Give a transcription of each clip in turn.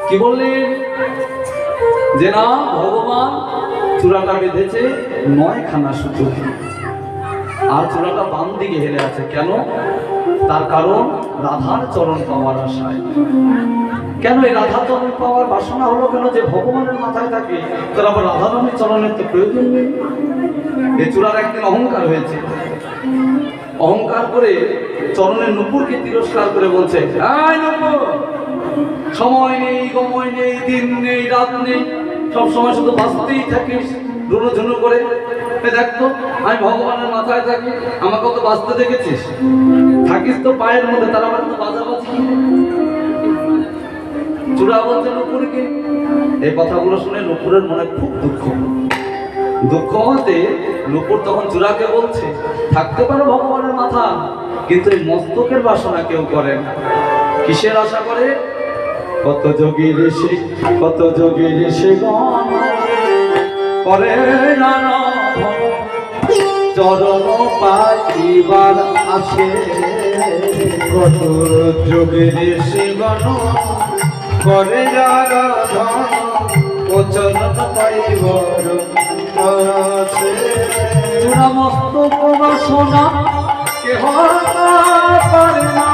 কি বললেন যে না ভগবান চূড়াটা বেঁধেছে 9খানা সুতো, আর চূড়াটা বাম দিকে হেলে আছে। কেন? তার কারণ রাধার চরণ পাওয়ার আশায়। কেন এই রাধার চরণ পাওয়ার বাসনা হলো কেন? যে ভগবানের মাথায় থাকে, তার আবার রাধারানীর চরণের তো প্রয়োজন নেই। এই চূড়ার একদিন অহংকার হয়েছে, অহংকার করে চরণের নুপুরকে তিরস্কার করে বলছে, সময় নেই, গময় নেই, দিন নেই, রাত নেই, সব সময় শুধু বাঁচতেই থাকিস রুনুঝুনু করে। দেখতো আমি ভগবানের মাথায় থাকি, আমাকে তো বাঁচতে দেখেছিস, থাকিস তো পায়ের মধ্যে, তার আবার তো বাজাবাজি। চূড়া বলছে নুপুরকে। এই কথাগুলো শুনে নুপুরের মনে খুব দুঃখ হতে নুপুর তখন চূড়াকে বলছে, থাকতে পারো ভগবানের মাথা, কিন্তু এই মস্তকের বাসনা কেউ করে না। কিসের আশা করে? কত যোগী ঋষি, কত যোগী ঋষি করে না চরণ পাইবার আসে। কত যোগী ঋষিগণ করে আরাধন, ও চরণ পাইবার আসে। চূড়া মস্তক বাসনা কেহ পারে না,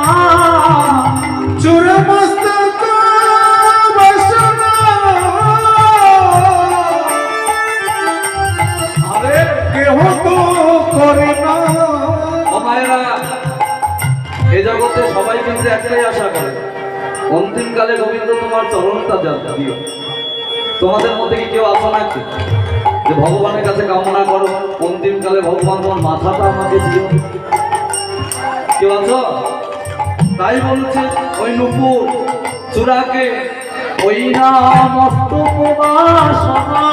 চূড়া মস্তক বাসনা আরে কেহ তো করে না। ও মায়েরা, এই জগতে সবাই কিন্তু একটাই আশা করে, অন্তিমকালে গোবিন্দ তোমার চরণটা দিও। তোমাদের মধ্যে কি কেউ আশা নাকি যে ভগবানের কাছে কামনা করো অন্তিমকালে ভগবান তোমার মাথাটা আমাকে দিও? কেউ আছো? তাই বলছে ওই নুপুর চূড়াকে, ওই না মস্তক বাসনা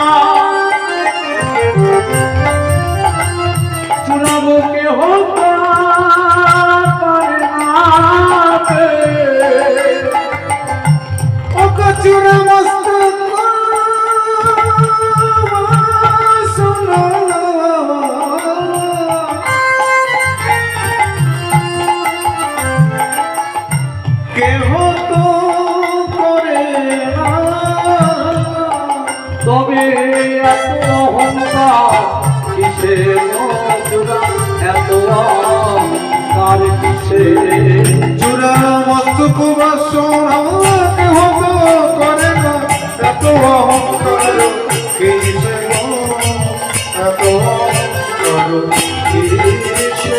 চূড়াবো কেহ পারে না। ও চূড়া মস্তক বাসনা কেহ তো করে না। তবে এত অহংকার কিসের চূড়া, এত অহংকার কিসের? চূড়া মস্তক বাসনা কেহ তো করে না, এত অহংকার কিসে গো, এত অহংকার কিসে?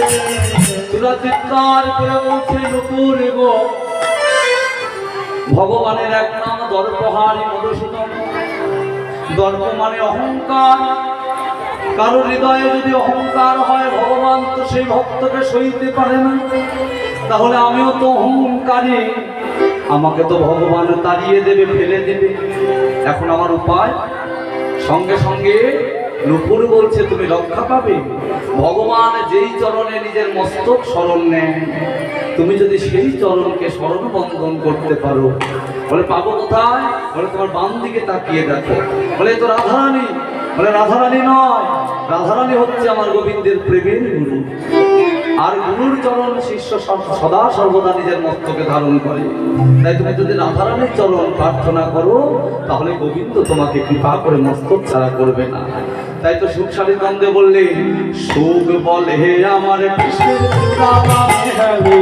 চূড়া চিৎকার করে বলছে নুপুর গো, ভগবানের এক নাম দর্পহারি মধুসূদন। দর্প মানে অহংকার। কারো হৃদয়ে যদি অহংকার হয়, ভগবান তো সেই ভক্তকে সইতে পারে না। তাহলে আমিও তো অহংকারী, আমাকে তো ভগবান তাড়িয়ে দেবে, ফেলে দেবে। এখন আমার উপায়? সঙ্গে সঙ্গে নুপুর বলছে তুমি রক্ষা পাবে। ভগবান যেই চরণে নিজের মস্তক স্মরণ নেন, তুমি যদি সেই চরণকে স্মরণ বন্ধন করতে পারো, বলে পাবো কোথায়? বলে তোমার বাম দিকে তাকিয়ে দেখো। বলে তো রাধারানী। বলে রাধারানী নয়, রাধারানী হচ্ছে আমার গোবিন্দের প্রেমের গুরু। আর গুরুর চরণ শিষ্য সদা সর্বদা নিজের মস্তকে ধারণ করে। তাই তুমি যদি রাধারানীর চরণ প্রার্থনা করো, তাহলে গোবিন্দ তোমাকে কৃপা করে মস্তক ছাড়া করবে না। তাই তো সুখশালী নন্দে বললে, সুখ বলে আমার কৃষ্ণের চূড়া বামে হবে,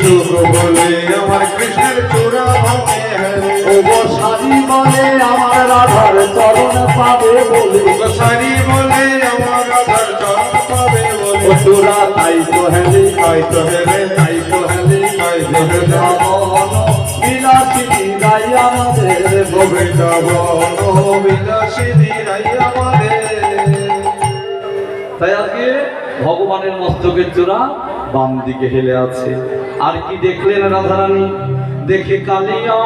সুখ বলে আমার কৃষ্ণের চূড়া বামে হবে। ও গোসারি বলে আমার রাধার চরণ পাবে বলে, গোসারি বলে আমার রাধার চরণ পাবে বলে। ও চূড়া তাই তো হেলে, তাই তো হেলে, তাই তো হেলে, তাই তো হেলে। বিলাসিনী গাই আমাদের গোবিন্দবন বিলাসিনী রাই আমাদের। তাই আজকে ভগবানের মস্তকের চূড়া বাম দিকে হেলে আছে। আর কি দেখলেন রাধারানী? দেখে কালিয়া